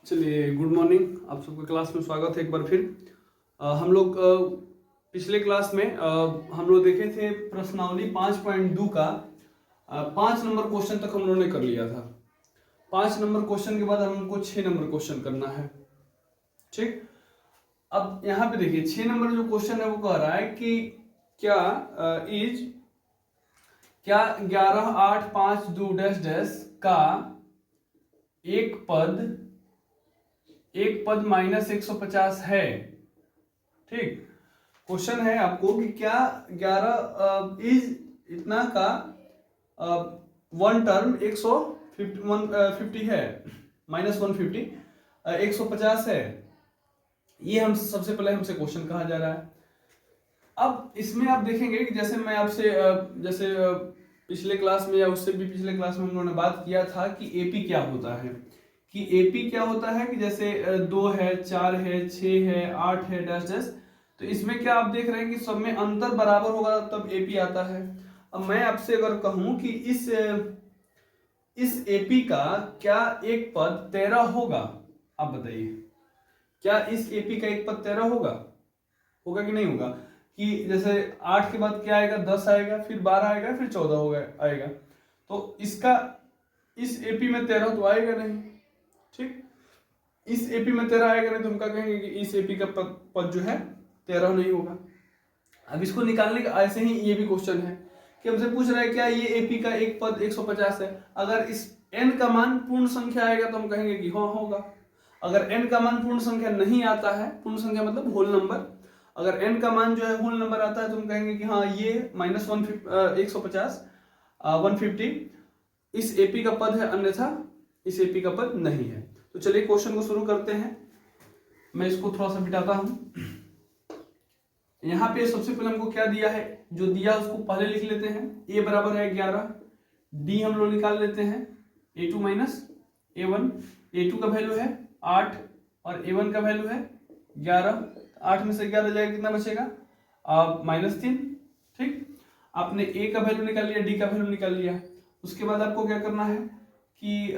चलिए, good morning. आप सबका क्लास में स्वागत है एक बार फिर। हम लोग पिछले क्लास में हम लोग देखे थे प्रश्नावली 5.2 का 5 नंबर क्वेश्चन तक हम लोगों ने कर लिया था। 5 नंबर क्वेश्चन के बाद हमको 6 नंबर क्वेश्चन करना है। ठीक, अब यहाँ पे देखिए 6 नंबर जो क्वेश्चन है वो कह रहा है कि क्या 11 8 5 2 डैश डैश का एक पद -150 है। ठीक, क्वेश्चन है आपको कि क्या 11 इज इतना का वन टर्म 150 है, -150 150 है। ये हम सबसे पहले हमसे क्वेश्चन कहा जा रहा है। अब इसमें आप देखेंगे कि जैसे मैं आपसे जैसे पिछले क्लास में या उससे भी पिछले क्लास में हम लोगों ने बात किया था कि एपी क्या होता है, कि एपी क्या होता है कि जैसे 2 है, 4 है, 6 है, 8 है, डैश डैश। तो इसमें क्या आप देख रहे हैं कि सब में अंतर बराबर होगा तब एपी आता है। अब मैं आपसे अगर कहूं कि इस एपी का क्या एक पद 13 होगा, आप बताइए क्या इस एपी का एक पद 13 होगा कि नहीं होगा? कि जैसे 8 के बाद क्या आएगा, 10 आएगा, फिर 12 आएगा, फिर 14 आएगा। तो इसका इस एपी में 13 तो आएगा नहीं। ठीक, इस एपी में 13 आएगा नहीं तो हम क्या कहेंगे कि इस एपी का पद जो है 13 नहीं होगा। अब इसको निकालने का ऐसे ही ये भी क्वेश्चन है कि हमसे पूछ रहा है क्या ये एपी का एक पद 150 है। अगर इस n का मान पूर्ण संख्या आएगा तो हम कहेंगे कि हाँ होगा। अगर n का मान पूर्ण संख्या नहीं आता है, पूर्ण संख्या मतलब होल नंबर, अगर n का मान जो है होल नंबर आता है तो हम कहेंगे कि हाँ ये -150 150 इस एपी का पद है, अन्यथा इस एपी का पद नहीं है। तो चलिए क्वेश्चन को शुरू करते हैं। मैं इसको थोड़ा सा मिटाता हूं। यहाँ पे सबसे पहले हमको क्या दिया है, जो दिया उसको पहले लिख लेते हैं। a बराबर है 11, d हम लोग निकाल लेते हैं a2 माइनस a1। a2 का वैल्यू है 8 और a1 का वैल्यू है 11। 8 में से 11 जाएगा कितना बचेगा, -3। ठीक, आपने a का वैल्यू निकाल लिया, d का वैल्यू निकाल लिया। उसके बाद आपको क्या करना है कि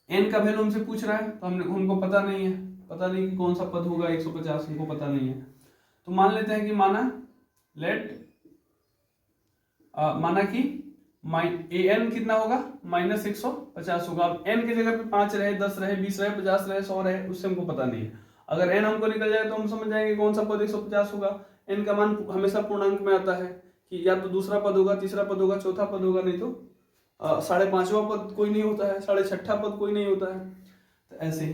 n का वैल्यू हमसे पूछ रहा है तो हमको पता नहीं है कि कौन सा पद होगा 150, हमको पता नहीं है। तो मान लेते हैं कि माना कि an कितना होगा, -150 होगा। अब n की जगह पे 5 रहे, 10 रहे, 20 रहे, 50 रहे, 100 रहे, उससे हमको पता नहीं है। अगर n हमको निकल जाए तो हम समझ जाएंगे कौन सा पद 150 होगा। n का मान हमेशा पूर्णांक में आता है कि या तो दूसरा पद होगा, तीसरा पद होगा, चौथा पद होगा, नहीं तो 5.5वां पद कोई नहीं होता है, 6.5 पद कोई नहीं होता है। तो ऐसे ही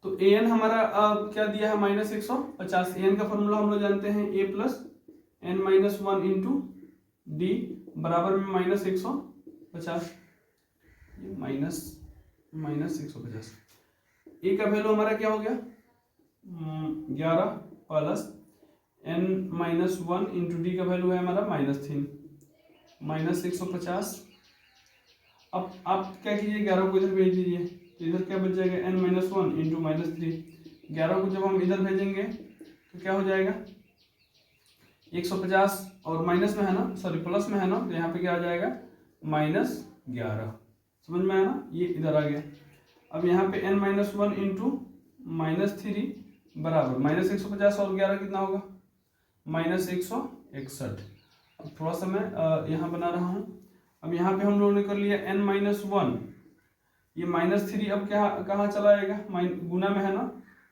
तो an हमारा क्या दिया है, -150। an का फॉर्मूला हम लोग जानते हैं a plus n-1 into D बराबर में -150, -150। a का वैल्यू हमारा क्या हो गया, 11 प्लस n-1 इंटू डी का वैल्यू है हमारा -3, -150। अब आप क्या कीजिए, 11 को इधर भेज दीजिए तो इधर क्या बच जाएगा, n-1 इंटू -3। 11 को जब हम इधर भेजेंगे तो क्या हो जाएगा 150, और माइनस में है ना, सॉरी प्लस में है ना, तो यहाँ पे क्या आ जाएगा -11। समझ में आया ना, ये इधर आ गया। अब यहाँ पे n-1 इंटू -3 बराबर -150 और 11 कितना होगा, -161। अब थोड़ा सा मैं यहाँ बना रहा हूँ। अब यहाँ पे हम लोगों ने कर लिया n-1, ये -3 अब क्या कहाँ चला आएगा, गुना में है ना,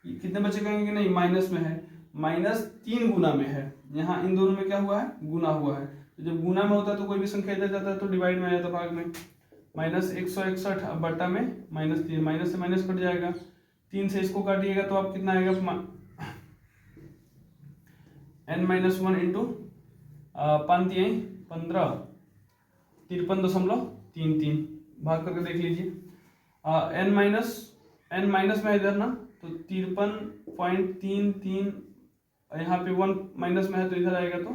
कितने बचे कहेंगे कि नहीं माइनस में है, -3 गुना में है। यहाँ इन दोनों में क्या हुआ है, गुना हुआ है। तो जब गुना में होता है तो कोई भी संख्या इधर जाता है तो डिवाइड में आ जाता है, भाग में। -161 बट्टा में -3, माइनस से माइनस कट जाएगा, 3 से इसको काटिएगा तो आप कितना आएगा, n-1 इंटू 15 53.33 भाग करके देख लीजिए। n माइनस में इधर ना, तो 53.33, यहाँ पे 1 माइनस में है तो इधर आएगा तो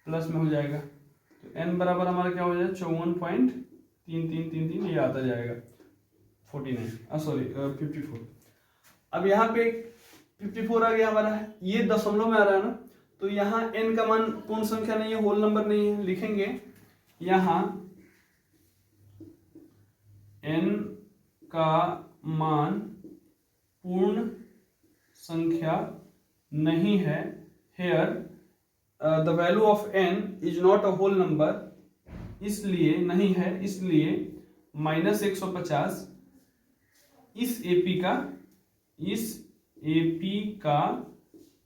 प्लस में हो जाएगा। तो n बराबर हमारा क्या हो जाएगा, 54.3333, ये आता जाएगा 54। अब यहाँ पे 54 आ गया हमारा, ये दशमलव में आ रहा है ना, तो यहाँ n का मान पूर्ण संख्या नहीं है, होल नंबर नहीं है, लिखेंगे यहाँ n का मान पूर्ण संख्या नहीं है। Here the value of n is not a whole number, इसलिए नहीं है, इसलिए -150 इस एपी का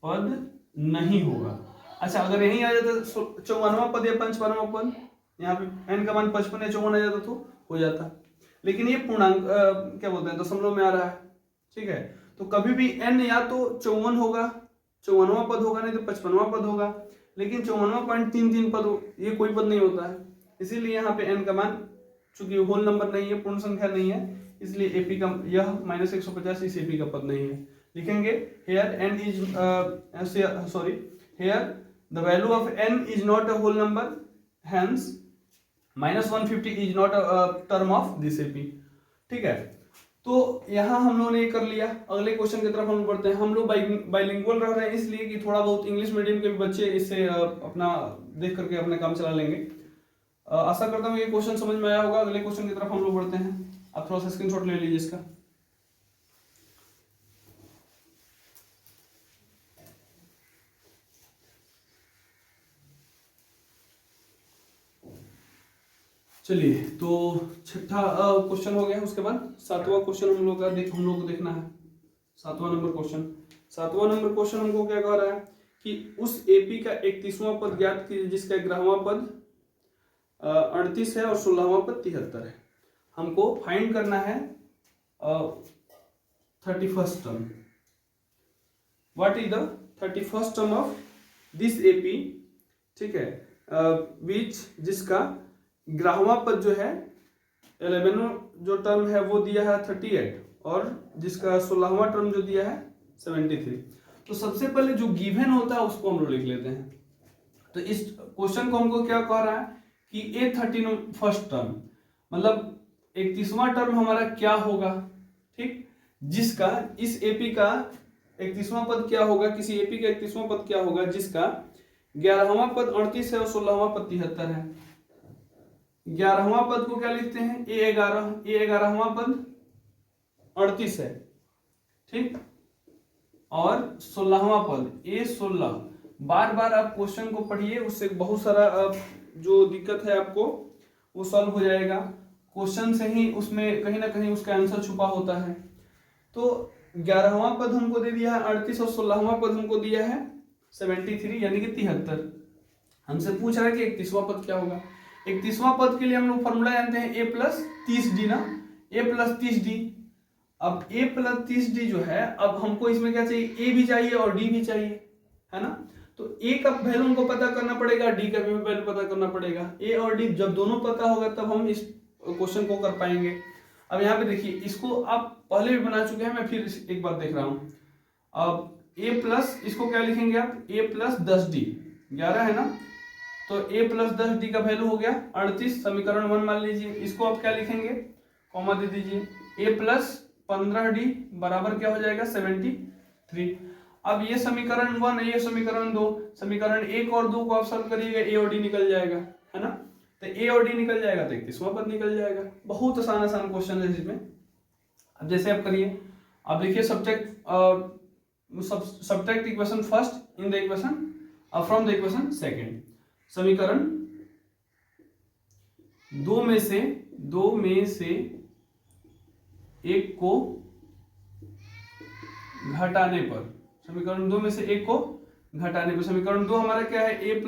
पद नहीं होगा। अच्छा, अगर यही आ जाता 54वां पद या 55वां पद, यहाँ पे n का मान 55 या 54 आ जाता तो हो जाता, लेकिन ये पूर्णांक क्या बोलते हैं, दशमलव में आ रहा है। ठीक है, तो कभी भी n या तो 54 होगा, 54वां पद होगा, नहीं तो 55वां पद होगा, लेकिन 54.33 पद ये कोई पद नहीं होता है। इसीलिए यहाँ पे n का मान, चूंकि होल नंबर नहीं है, पूर्ण संख्या नहीं है, इसलिए एपी का यह -150 इस एपी का पद नहीं है। लिखेंगे here n is sorry here the value of n is not a whole number, hence -150 is not a term of this AP. ठीक है, तो यहाँ हम लोगों ने ये कर लिया। अगले क्वेश्चन की तरफ हम लोग बढ़ते हैं। हम लोग बाइलिंगुअल रह रहे हैं, इसलिए कि थोड़ा बहुत इंग्लिश मीडियम के भी बच्चे इससे अपना देख करके अपना काम चला लेंगे। आशा करता हूँ ये क्वेश्चन समझ में आया होगा। अगले क्वेश्चन की तरफ हम लोग बढ़ते हैं। आप थोड़ा सा स्क्रीनशॉट ले लीजिए इसका। चलिए, तो छठा क्वेश्चन हो गया। उसके बाद सातवां क्वेश्चन हम लोग को देखना है। सातवां नंबर क्वेश्चन हमको क्या कह रहा है कि उस एपी का 31वां पद ज्ञात कीजिए जिसका 11वां पद 38 है और 16वां पद 73 है। हमको फाइंड करना है 31st term. What is the 31st term of this AP? ठीक है, विच जिसका 11वां पद जो है 11 जो टर्म है वो दिया है 38 और जिसका 16वां टर्म जो दिया है 73। तो सबसे पहले जो गिवन होता है उसको हम लोग लिख लेते हैं। तो इस क्वेश्चन को हमको क्या कह रहा है कि ए 31st टर्म मतलब 31वां टर्म हमारा क्या होगा। ठीक, जिसका इस एपी का 31वां पद क्या होगा, किसी एपी का 31वां पद क्या होगा जिसका 11वां पद 38 है और 16वां पद 73 है। 11वां पद को क्या लिखते हैं, ए 11वां पद 38 है। ठीक, और 16वां पद ए 16। बार बार आप क्वेश्चन को पढ़िए, उससे बहुत सारा जो दिक्कत है आपको वो सॉल्व हो जाएगा। क्वेश्चन से ही उसमें कहीं ना कहीं उसका आंसर छुपा होता है। तो 11वां पद हमको दे दिया है 38 और 16वां पद हमको दिया है 73 यानी कि 73। हमसे पूछ रहा है कि 31वां पद क्या होगा। 31वां पद के लिए हम लोग फॉर्मूला जानते हैं a + 30d ना, a + 30d। अब a + 30d जो है, अब हमको इसमें क्या चाहिए, a भी चाहिए और d भी चाहिए, है ना। तो a का वैल्यू हमको पता करना पड़ेगा, d का भी वैल्यू पता करना पड़ेगा। a और d जब दोनों पता होगा तब हम इस क्वेश्चन को कर पाएंगे। अब यहाँ पे देखिए, इसको आप पहले भी बना चुके हैं, मैं फिर एक बार देख रहा हूं। अब a प्लस, इसको क्या लिखेंगे आप, a + 10d, 11 है ना, तो a + 10d का वैल्यू हो गया 38, समीकरण 1 मान लीजिए। इसको आप क्या लिखेंगे, कॉमा दे दीजिए, a + 15d बराबर क्या हो जाएगा 73। अब ये समीकरण 1 है, ये समीकरण 2, समीकरण 1 और 2 को आप सॉल्व करिएगा, a और d निकल जाएगा, है ना। तो a और d निकल जाएगा तो 31वां पद निकल जाएगा। बहुत आसान क्वेश्चन है इसमें। अब जैसे आप करिए, आप देखिए subtract equation first in the equation from the equation second. समीकरण 2 में से एक को घटाने पर, समीकरण 2 में से एक को घटाने पर, समीकरण 2 हमारा क्या है, a +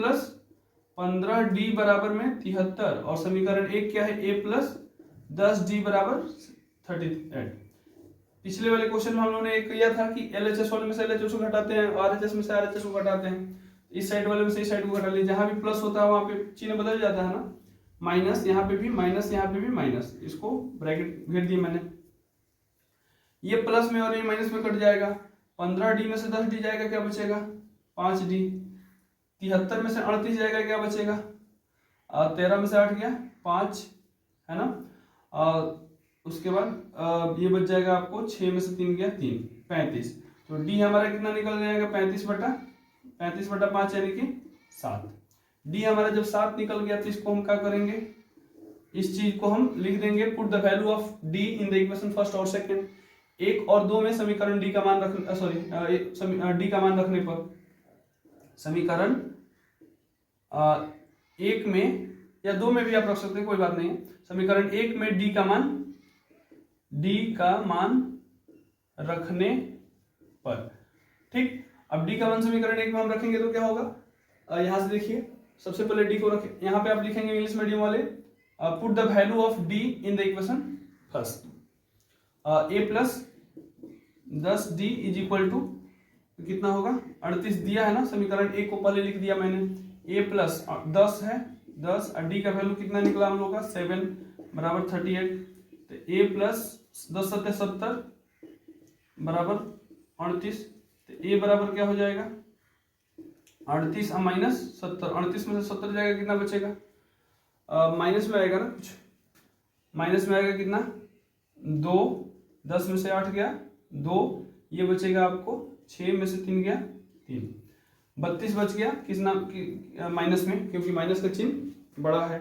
15d बराबर में 73 और समीकरण 1 क्या है, a + 10d बराबर 38। पिछले वाले क्वेश्चन में हम लोगों ने एक किया था कि LHS वाले में से LHS को घटाते हैं, RHS में से RHS को घटाते हैं। इस साइड वाले में से इस साइड को घटा लीजिए, जहां भी प्लस होता है वहां पे चिन्ह बदल जाता है ना, माइनस यहाँ पे भी माइनस, यहाँ पे भी माइनस, इसको ब्रैकेट घेर दिए मैंने। ये प्लस में और ये माइनस में कट जाएगा। 15d में से 10d जाएगा, क्या बचेगा 5d। 73 में से 38 जाएगा, क्या बचेगा 13 में से 8 गया 5, है ना। उसके बाद ये बच जाएगा आपको 6 में से 3 गया 3, 35। तो d हमारा कितना निकल जाएगा 35/5 यानी कि 7। d हमारा जब 7 निकल गया तो इसको हम क्या करेंगे, इस चीज को हम लिख देंगे, put the value of d in the equation first और सेकंड। 1 और 2 में समीकरण डी का मान डी का मान रखने पर समीकरण 1 में या 2 में भी आप रख सकते हैं, कोई बात नहीं है। समीकरण 1 में डी का मान रखने पर, ठीक। अब डी का मान समीकरण 1 में हम रखेंगे तो क्या होगा, यहां से देखिए, सबसे पहले डी को रखें, यहां पे आप लिखेंगे इंग्लिश मीडियम वाले, put the value of d in the equation first. A plus 10d is equal to कितना होगा, 38 दिया है ना, समीकरण 1 को पहले लिख दिया मैंने। ए प्लस 10 है, 10 और डी का वैल्यू कितना निकला हम लोग का 7 बराबर 38। तो ए प्लस 10 सत्ते 70 बराबर 38। तो ए बराबर क्या हो जाएगा 38 माइनस 70, 38 में से 70 जाएगा, कितना बचेगा, माइनस में आएगा ना कुछ, माइनस में आएगा कितना 2, 10 में से 8 गया 2, ये बचेगा आपको 6 में से 3 गया 3, 32 बच गया किस नाम की माइनस में, क्योंकि माइनस का चिन्ह बड़ा है।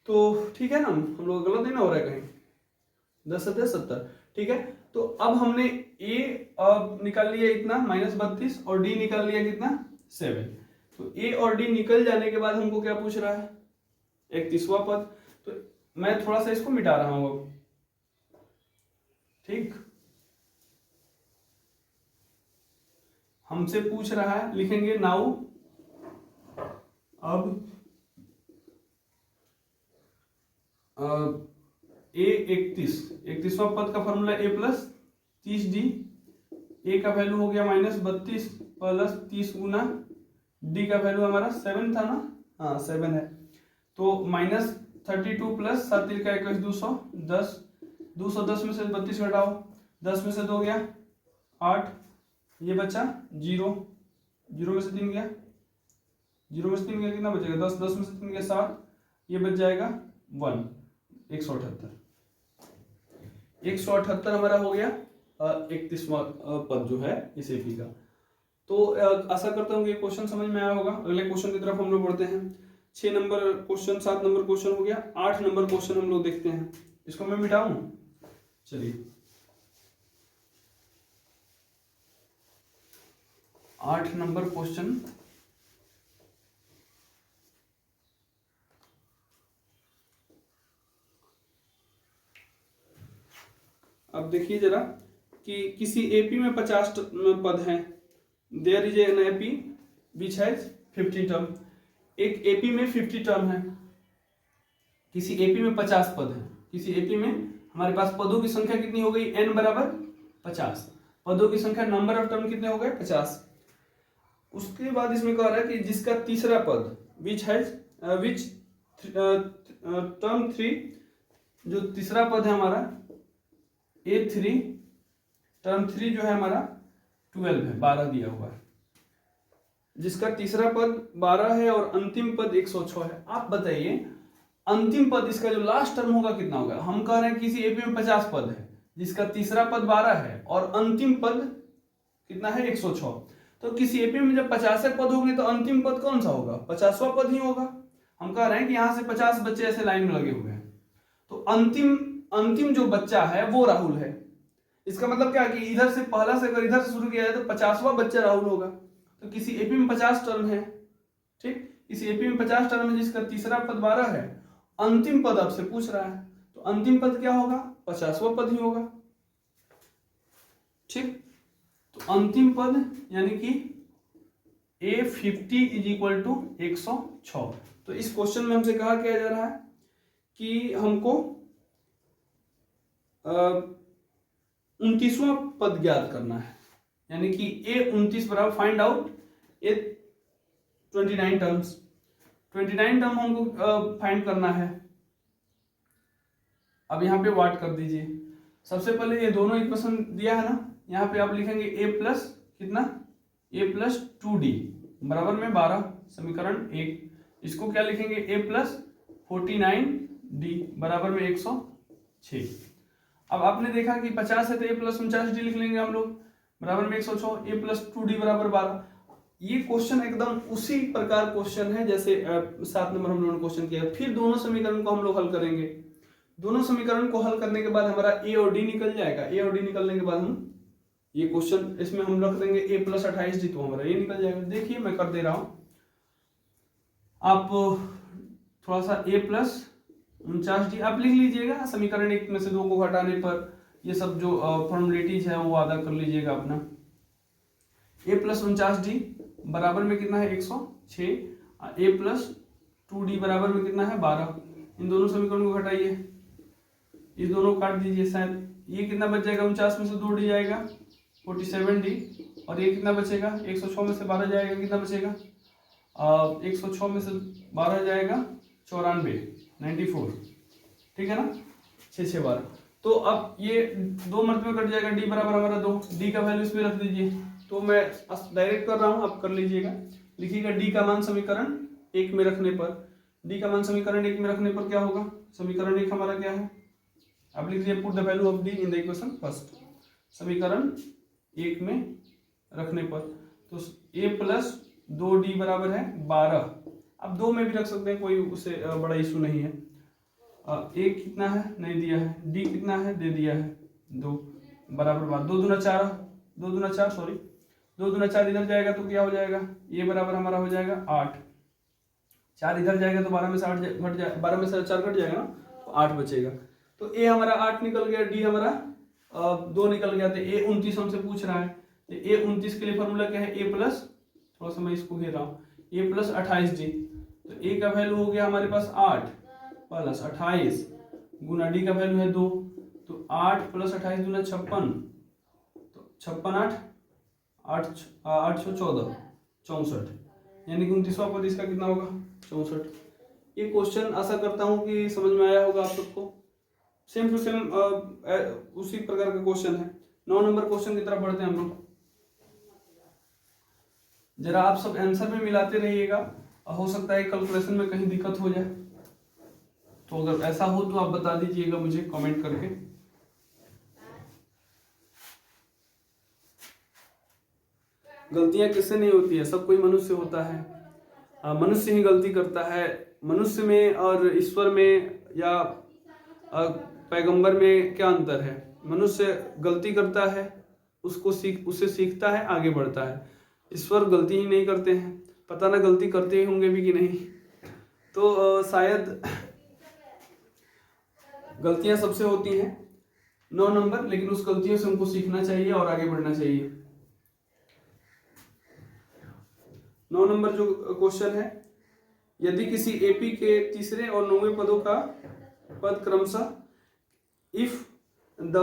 तो ठीक है ना, हम लोग गलत नहीं ना हो रहा है कहीं, 10 सत्ते 70, ठीक है। तो अब हमने ए निकाल लिया इतना -32 और डी निकाल लिया कितना 7। तो ए और डी निकल जाने के बाद हमको क्या पूछ रहा है, 31वां पद। तो मैं थोड़ा सा इसको मिटा रहा हूं अब, ठीक। हमसे पूछ रहा है, लिखेंगे नाउ, अब ए 31वां पद का फॉर्मूला ए प्लस 30d, ए का वैल्यू हो गया -32 प्लस 30 गुना डी का वैल्यू हमारा 7 था ना, हाँ 7 है। तो -32 प्लस 7 3 का 21 210, 210 में से 32 घटाओ, 10 में से 2 गया 8, ये बचा 0, 0 में से 3 गया, 0 में से 3 गया, कितना बचेगा 10, 10 में से 3 गया 7, ये बच जाएगा 1, 178 हमारा हो गया 31वां पद जो है इस एपी का। तो आशा करता हूँ कि क्वेश्चन समझ में आया होगा। अगले क्वेश्चन की तरफ हम लोग बढ़ते हैं। 6 नंबर क्वेश्चन, 7 नंबर क्वेश्चन हो गया, 8 नंबर क्वेश्चन हम लोग देखते हैं। इसको मैं मिटाऊं, चलिए 8 नंबर क्वेश्चन, अब देखिए जरा कि किसी एपी में 50 पद हैं, there is an AP which has 50 term. एक एपी में 50 टर्म है, किसी एपी में 50 पद है, किसी एपी में हमारे पास पदों की संख्या कितनी हो गई, n बराबर 50, पदों की संख्या नंबर ऑफ टर्म कितने हो गए 50। उसके बाद इसमें कह रहा है कि जिसका तीसरा पद विच टर्म 3, जो तीसरा पद है हमारा A3, टर्म 3 जो है हमारा 12 है, 12 दिया हुआ है, जिसका तीसरा पद 12 है और अंतिम पद 106 है। आप बताइए अंतिम पद इसका जो लास्ट टर्म होगा कितना होगा। हम कह रहे हैं किसी एपी में 50 पद है, जिसका तीसरा पद 12 है और अंतिम पद कितना है 106। तो किसी एपी में जब 50 पद होंगे तो अंतिम पद कौन सा होगा, 50वां पद ही होगा। हम कह रहे हैं कि यहाँ से 50 बच्चे ऐसे लाइन में लगे हुए हैं, तो अंतिम जो बच्चा है वो राहुल है। इसका मतलब क्या है कि इधर से पहला से अगर इधर से शुरू किया जाए तो 50वां बच्चा राहुल होगा। तो किसी एपी में 50 टर्म है, ठीक, किसी एपी में 50 टर्म है जिसका तीसरा पद 12 है, अंतिम पद आपसे पूछ रहा है, तो अंतिम पद क्या होगा, 50वां पद ही होगा, ठीक। तो अंतिम पद यानी कि A50 इज इक्वल टू 106। तो इस क्वेश्चन में हमसे कहा क्या जा रहा है कि हमको 29वां पद ज्ञात करना है, यानी कि A29 बराबर find out A29 terms, 29 term हमको फाइंड करना है। अब यहाँ पे वाट कर दीजिए। सबसे पहले ये दोनों इक्वेशन दिया है ना, यहाँ पे आप लिखेंगे A प्लस कितना, A प्लस 2D बराबर में 12, समीकरण 1। इसको क्या लिखेंगे, A प्लस 49D बराबर में 106। अब आपने देखा कि 50 है तो A प्लस 49D लिख लेंगे हम लोग बराबर में 106, A प्लस 2D बराबर 12। ये क्वेश्चन एकदम उसी प्रकार क्वेश्चन है जैसे 7 नंबर हम लोगों ने क्वेश्चन किया। फिर दोनों समीकरण को हम लोग हल करेंगे। दोनों समीकरण को हल करने के बाद हमारा ए और डी निकल जाएगा। ए और डी निकलने के बाद हम ये क्वेश्चन इसमें हम रख देंगे a प्लस 28d, तो हमारा ये निकल जाएगा। देखिए मैं कर दे रहा हूं, आप थोड़ा सा a प्लस 49d आप लिख लीजिएगा। समीकरण 1 में से 2 को हटाने पर ये सब जो फॉर्मुलेटीज है वो अदा कर लीजिएगा अपना। a प्लस 49d बराबर में कितना है 106, a प्लस 2d बराबर में कितना है 12। इन दोनों समीकरण को घटाइए, इस दोनों को काट दीजिए। शायद ये कितना बच जाएगा, 49 में से 2d जाएगा 47d, और ये कितना बचेगा 106 में से 12 जाएगा, कितना बचेगा 106 में से 12 जाएगा 94, ठीक है ना, 6 6 12। तो अब ये 2 मर्तबे कट जाएगा, d बराबर हमारा 2, d का वैल्यू इसमें रख दीजिए। तो मैं डायरेक्ट कर रहा हूँ, आप कर लीजिएगा। लिखिएगा d का मान समीकरण 1 में रखने पर, d का मान समीकरण 1 में रखने पर क्या होगा, समीकरण 1 हमारा क्या है, आप लिख लीजिए put the value of d in the equation first. समीकरण 1 में रखने पर तो a प्लस 2d बराबर है 12। अब 2 में भी रख सकते हैं, कोई उससे बड़ा इशू नहीं है। a कितना है नहीं दिया है, d कितना है दे दिया है 2 बराबर 12, 2 दूना 4, 2 दूना 4 सॉरी 2 दूना 4 इधर जाएगा तो क्या हो जाएगा, a बराबर हमारा हो जाएगा 8, 4 इधर जाएगा तो 12 में से 8 घट जाए, 12 में से 4 घट जाएगा ना, तो 8 बचेगा। तो a हमारा 8 निकल गया, d हमारा 2 निकल गया। तो a 29 हमसे पूछ रहा है, तो a 29 के लिए फॉर्मूला क्या है, a प्लस, थोड़ा सा मैं इसको घेर रहा हूँ, a प्लस 28d। तो a का वैल्यू हो गया हमारे पास 8 प्लस 28 गुना d का वैल्यू है 2, तो 8 प्लस 28 गुना 56, तो 56 8 8 14 64, यानी कि 29वां पद इसका कितना होगा 64। ये क्वेश्चन आशा करता हूँ कि समझ में आया होगा आप सबको। सेम टू सेम उसी प्रकार का क्वेश्चन है। 9 नंबर क्वेश्चन की तरफ बढ़ते हैं हम लोग। जरा आप सब आंसर में मिलाते रहिएगा, हो सकता है कैलकुलेशन में कहीं दिक्कत हो जाए, तो अगर ऐसा हो तो आप बता दीजिएगा मुझे कमेंट करके। गलतियां किससे नहीं होती है, सब कोई मनुष्य होता है, मनुष्य ही गलती करता है। मनुष्य में और ईश्वर में या पैगंबर में क्या अंतर है, मनुष्य गलती करता है, उससे सीखता है, आगे बढ़ता है। ईश्वर गलती ही नहीं करते हैं, पता ना गलती करते ही होंगे भी कि नहीं। तो शायद गलतियां सबसे होती हैं 9 नंबर, लेकिन उस गलतियों से हमको सीखना चाहिए और आगे बढ़ना चाहिए। 9 नंबर जो क्वेश्चन है, यदि किसी एपी के तीसरे और 9वें पदों का पद क्रमशः if the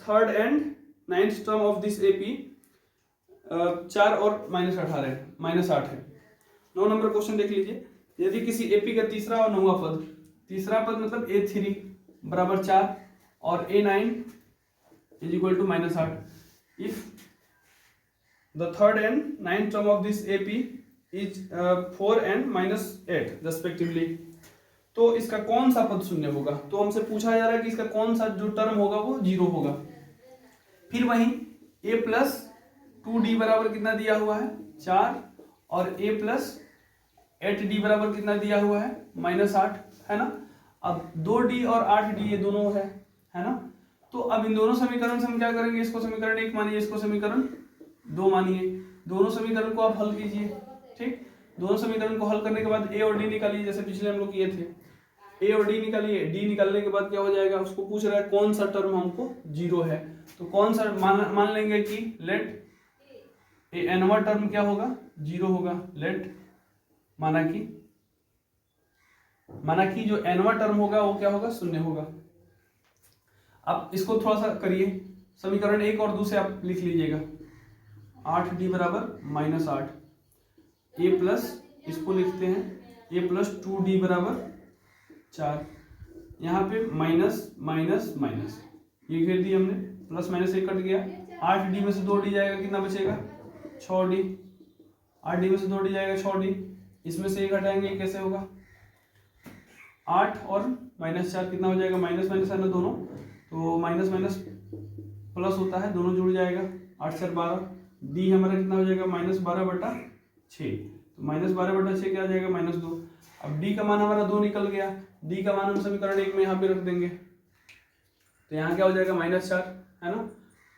third and 9th term of this AP 4 और -8 है। 9 नंबर क्वेश्चन देख लीजिए। यदि किसी एपी का तीसरा और 9वां पद, तीसरा पद मतलब A3 बराबर 4 और A9 is equal to -8, if the third and 9th term of this AP is 4 and -8 respectively, तो इसका कौन सा पद शून्य होगा। तो हमसे पूछा जा रहा है कि इसका कौन सा जो टर्म होगा वो 0 होगा। फिर वहीं a प्लस 2d बराबर कितना दिया हुआ है 4, और a प्लस 8d बराबर कितना दिया हुआ है -8, है ना। अब 2d और 8d ये दोनों है ना। तो अब इन दोनों समीकरण से हम क्या करेंगे, इसको समीकरण 1 मानिए, इसको समीकरण 2 मानिए। दोनों समीकरण को आप हल कीजिए, ठीक। दोनों समीकरण को हल करने के बाद a और d निकालिए, जैसे पिछले हम लोग किए थे। a और d निकालिए, d निकालने के बाद क्या हो जाएगा, उसको पूछ रहा है कौन सा टर्म हमको 0 है। तो कौन सा मान लेंगे कि लेट nवां टर्म क्या होगा 0 होगा। लेट माना कि जो nवां टर्म होगा वो क्या होगा 0 होगा। अब इसको थोड़ा सा करिए, समीकरण 1 और 2 से आप लिख लीजिएगा। 8d बराबर -8, a प्लस, इसको लिखते हैं a प्लस 2d बराबर 4, यहाँ पे माइनस माइनस माइनस ये घेर दिया हमने, प्लस माइनस 1 कट गया। 8d में से 2d जाएगा, कितना बचेगा 6d। 8d में से 2d जाएगा 6d, इसमें से 1 हटाएंगे कैसे होगा 8 और -4 कितना हो जाएगा, माइनस माइनस है ना दोनों, तो माइनस माइनस प्लस होता है, दोनों जुड़ जाएगा। 8 4 12, d हमारा कितना हो जाएगा -12/6, तो -12/6 क्या आ जाएगा -2। अब d का मान हमारा 2 निकल गया, d का मान हम समीकरण 1 में यहाँ पे रख देंगे, तो यहाँ क्या हो जाएगा -4, है ना।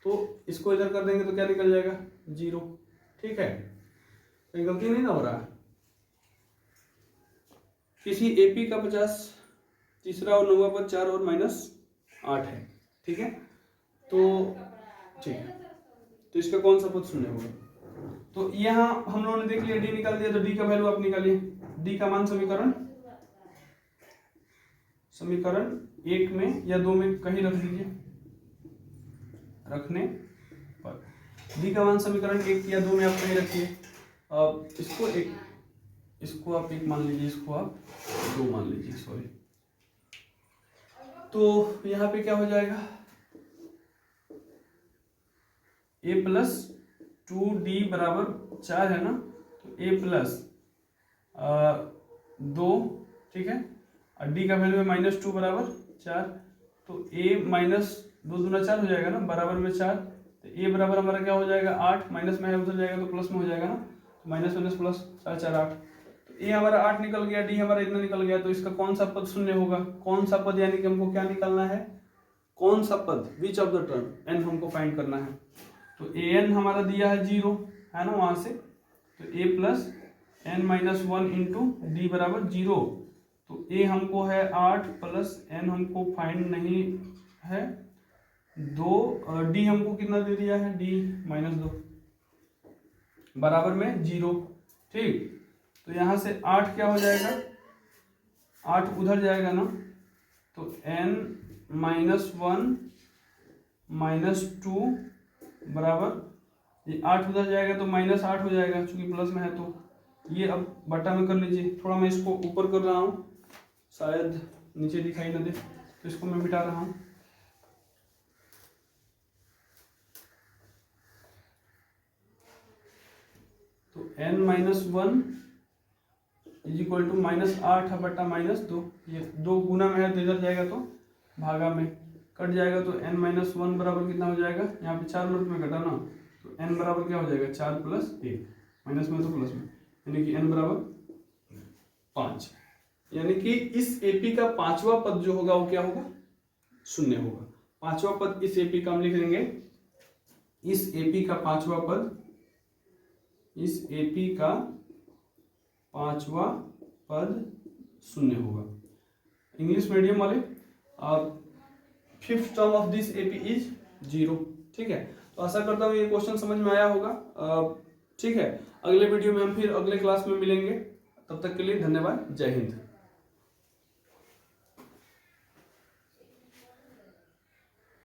तो इसको इधर कर देंगे तो क्या निकल जाएगा 0। ठीक है, कोई गलती नहीं ना हो रहा। किसी एपी का 50, तीसरा और 9वां पद 4 और -8 है। ठीक है, तो ठीक है, तो इसका कौन सा पद शून्य होगा। तो यहाँ हम लोगों ने देख लिया, डी निकाल दिया, तो डी का वैल्यू आप निकालिए। डी का मान समीकरण 1 में या 2 में कहीं रख दीजिए, रखने पर डी का मान समीकरण 1 या 2 में आप कहीं रखिए। अब इसको आप 1 मान लीजिए, इसको आप 2 मान लीजिए, सॉरी। तो यहाँ पे क्या हो जाएगा, a प्लस 2d बराबर 4 है ना, तो a प्लस 2, ठीक है, और d का वैल्यू है -2 बराबर 4, तो a माइनस 2 दूना 4 हो जाएगा ना, बराबर में 4, तो a बराबर हमारा क्या हो जाएगा 8, माइनस में है उधर जाएगा तो प्लस में हो जाएगा ना, तो माइनस माइनस प्लस 4 4 8, तो a हमारा 8 निकल गया, d हमारा इतना निकल गया, तो इसका कौन सा पद शून्य होगा, कौन सा पद, यानी कि हमको क्या निकालना है, कौन सा पद, which of the term n हमको फाइंड करना है। तो an हमारा दिया है 0, है ना, वहां से, तो a plus n minus 1 into D बराबर 0, तो a हमको है 8 प्लस n हमको फाइंड नहीं है 2, और d हमको कितना दे दिया है, d -2 बराबर में 0। ठीक, तो यहाँ से 8 क्या हो जाएगा, 8 उधर जाएगा ना, तो n -1 -2 बराबर, ये 8 उधर जाएगा तो -8 हो जाएगा, चूंकि प्लस में है, तो ये अब बटा में कर लीजिए। थोड़ा मैं इसको ऊपर कर रहा हूँ, शायद नीचे दिखाई ना दे, तो इसको मैं मिटा रहा हूँ। तो n -1 इज इक्वल टू -8 बटा -2, ये 2 गुना में है तो इधर जाएगा तो भागा में कट जाएगा, तो n -1 बराबर कितना हो जाएगा, यहाँ पे 4 मिनट में कटा ना, तो n बराबर क्या हो जाएगा 4 प्लस 1, माइनस में तो प्लस में, यानी कि n बराबर 5, यानी कि इस एपी का 5वां पद जो होगा वो क्या होगा, शून्य होगा। 5वां पद इस एपी का हम लिख लेंगे, इस एपी का 5वां पद, इस एपी का 5वां पद शून्य होगा। इंग्लिश मीडियम वाले, 5th term of this AP is 0। ठीक है, तो आशा करता हूँ ये क्वेश्चन समझ में आया होगा। ठीक है, अगले वीडियो में हम फिर अगले क्लास में मिलेंगे, तब तक के लिए धन्यवाद, जय हिंद।